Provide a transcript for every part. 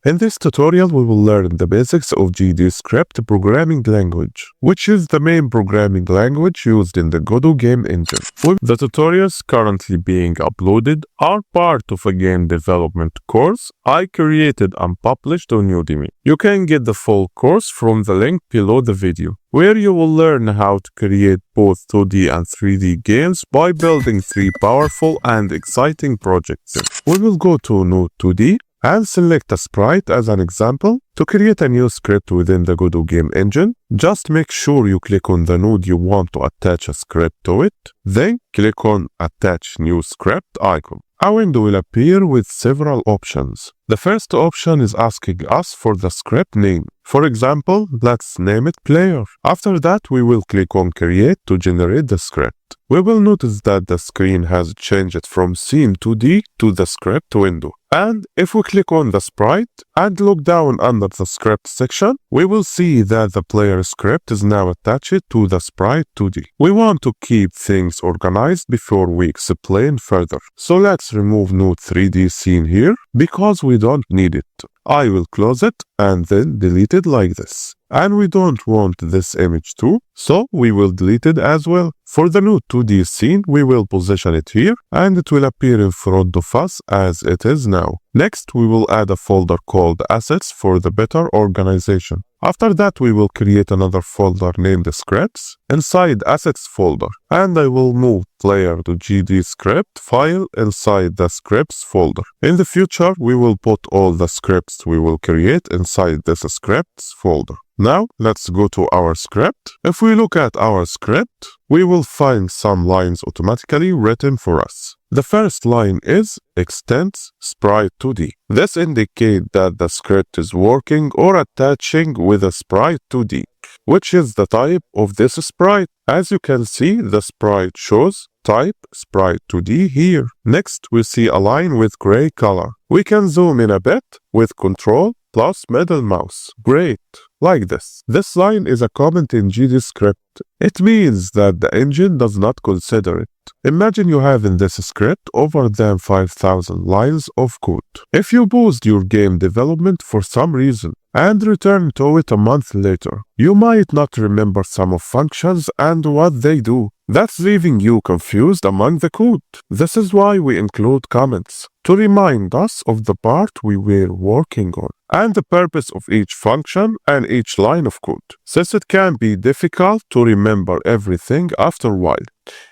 In this tutorial, we will learn the basics of GDScript programming language, which is the main programming language used in the Godot game engine. The tutorials currently being uploaded are part of a game development course I created and published on Udemy. You can get the full course from the link below the video, where you will learn how to create both 2D and 3D games by building 3 powerful and exciting projects. We will go to Node 2D and select a sprite as an example. To create a new script within the Godot game engine, just make sure you click on the node you want to attach a script to it, then click on Attach New Script icon. A window will appear with several options. The first option is asking us for the script name. For example, let's name it Player. After that, we will click on Create to generate the script. We will notice that the screen has changed from Scene 2D to the script window. And if we click on the sprite and look down under the script section, we will see that the player script is now attached to the sprite 2D. We want to keep things organized before we explain further. So let's remove Node 3D scene here because we don't need it. I will close it and then delete it like this. And we don't want this image too, so we will delete it as well. For the Node 2D scene, we will position it here and it will appear in front of us as it is now. Next, we will add a folder called Assets for the better organization. After that, we will create another folder named Scripts inside Assets folder, and I will move Player to GDScript file inside the Scripts folder. In the future, we will put all the scripts we will create inside this Scripts folder. Now, let's go to our script. If we look at our script, we will find some lines automatically written for us. The first line is extends sprite 2D. This indicates that the script is working or attaching with a sprite 2D, which is the type of this sprite. As you can see, the sprite shows type sprite 2D here. Next, we see a line with gray color. We can zoom in a bit with Ctrl plus middle mouse. Great. Like this. This line is a comment in GDScript. It means that the engine does not consider it. Imagine you have in this script over than 5,000 lines of code. If you paused your game development for some reason and return to it a month later, you might not remember some of functions and what they do. That's leaving you confused among the code. This is why we include comments, to remind us of the part we were working on and the purpose of each function and each line of code, since it can be difficult to remember everything after a while.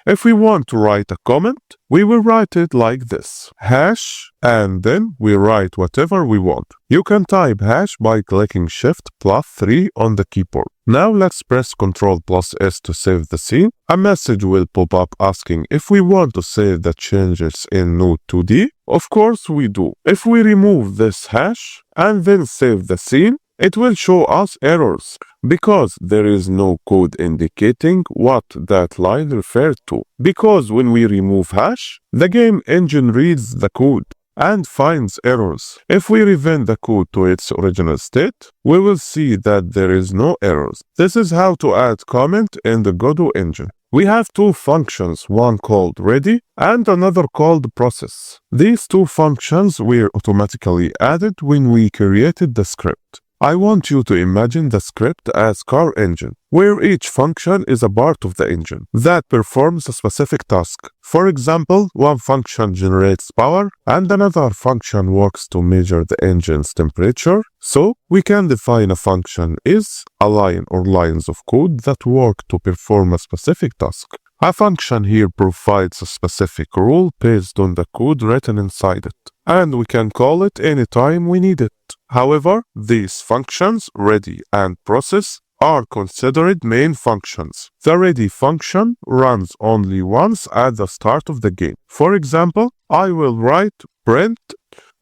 If we want to write a comment, we will write it like this, hash, and then we write whatever we want. You can type hash by clicking Shift plus 3 on the keyboard. Now let's press Ctrl plus S to save the scene. A message will pop up asking if we want to save the changes in Node 2D. Of course we do. If we remove this hash and then save the scene, it will show us errors because there is no code indicating what that line referred to. Because when we remove hash, the game engine reads the code and finds errors. If we revert the code to its original state, we will see that there is no errors. This is how to add comment in the Godot engine. We have 2 functions, one called ready and another called process. These 2 functions were automatically added when we created the script. I want you to imagine the script as car engine, where each function is a part of the engine that performs a specific task. For example, one function generates power and another function works to measure the engine's temperature. So, we can define a function as a line or lines of code that work to perform a specific task. A function here provides a specific rule based on the code written inside it, and we can call it anytime we need it. However, these functions, ready and process, are considered main functions. The ready function runs only once at the start of the game. For example, I will write print.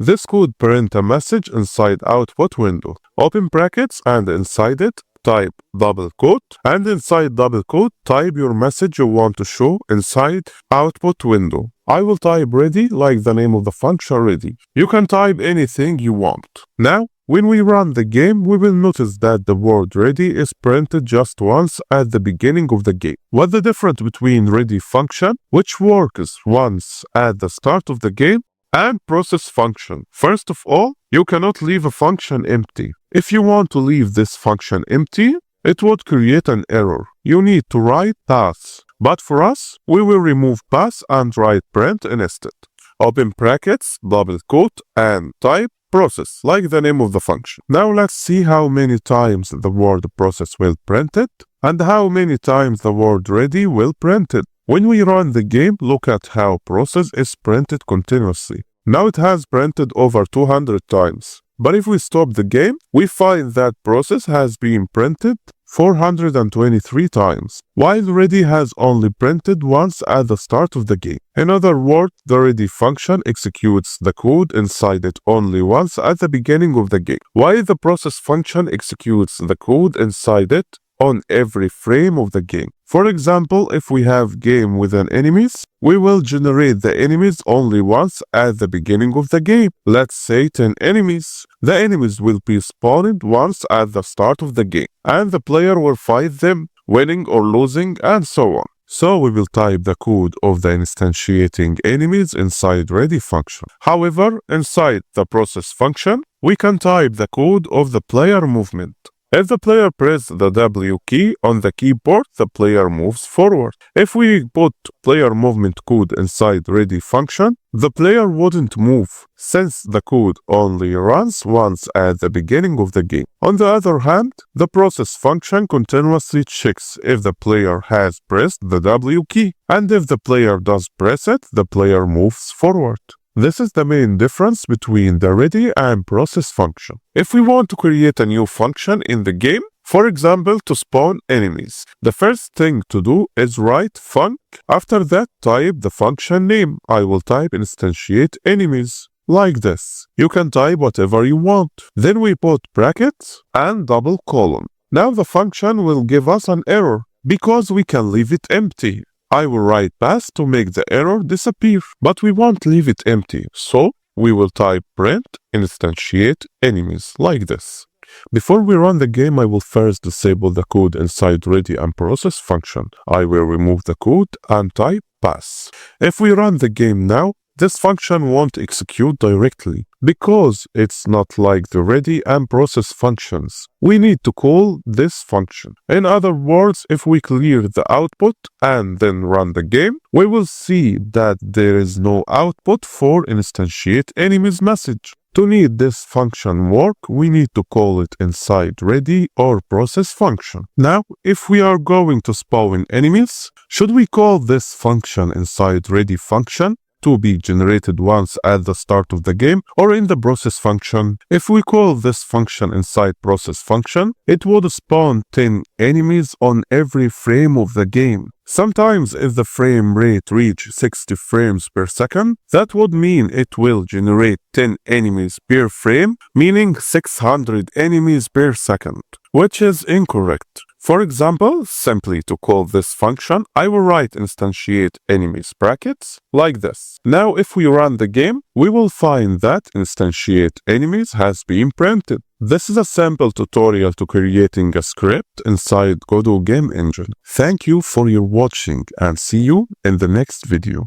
This could print a message inside output window. Open brackets and inside it, type double quote, and inside double quote, type your message you want to show inside output window. I will type ready like the name of the function ready. You can type anything you want. Now, when we run the game, we will notice that the word ready is printed just once at the beginning of the game. What's the difference between ready function, which works once at the start of the game, and process function. First of all, you cannot leave a function empty. If you want to leave this function empty, it would create an error. You need to write pass. But for us, we will remove pass and write print instead. Open brackets, double quote, and type process, like the name of the function. Now let's see how many times the word process will print it, and how many times the word ready will print it. When we run the game, look at how process is printed continuously. Now it has printed over 200 times. But if we stop the game, we find that process has been printed 423 times, while ready has only printed once at the start of the game. In other words, the ready function executes the code inside it only once at the beginning of the game, while the process function executes the code inside it on every frame of the game. For example, if we have game with an enemies, we will generate the enemies only once at the beginning of the game. Let's say 10 enemies. The enemies will be spawned once at the start of the game, and the player will fight them, winning or losing, and so on. So we will type the code of the instantiating enemies inside ready function. However, inside the process function, we can type the code of the player movement. If the player presses the W key on the keyboard, the player moves forward. If we put player movement code inside ready function, the player wouldn't move, since the code only runs once at the beginning of the game. On the other hand, the process function continuously checks if the player has pressed the W key, and if the player does press it, the player moves forward. This is the main difference between the ready and process function. If we want to create a new function in the game, for example, to spawn enemies, the first thing to do is write func. After that, type the function name. I will type instantiate enemies, like this. You can type whatever you want. Then we put brackets and double colon. Now the function will give us an error because we can leave it empty. I will write pass to make the error disappear, but we won't leave it empty, so we will type print instantiate enemies, like this. Before we run the game, I will first disable the code inside ready and process function. I will remove the code and type pass. If we run the game now, this function won't execute directly because it's not like the ready and process functions. We need to call this function. In other words, if we clear the output and then run the game, we will see that there is no output for instantiate enemies message. To need this function work, we need to call it inside ready or process function. Now, if we are going to spawn enemies, should we call this function inside ready function to be generated once at the start of the game, or in the process function? If we call this function inside process function, it would spawn 10 enemies on every frame of the game. Sometimes if the frame rate reaches 60 frames per second, that would mean it will generate 10 enemies per frame, meaning 600 enemies per second, which is incorrect. For example, simply to call this function, I will write instantiate enemies brackets, like this. Now if we run the game, we will find that instantiate enemies has been printed. This is a sample tutorial to creating a script inside Godot game engine. Thank you for your watching and see you in the next video.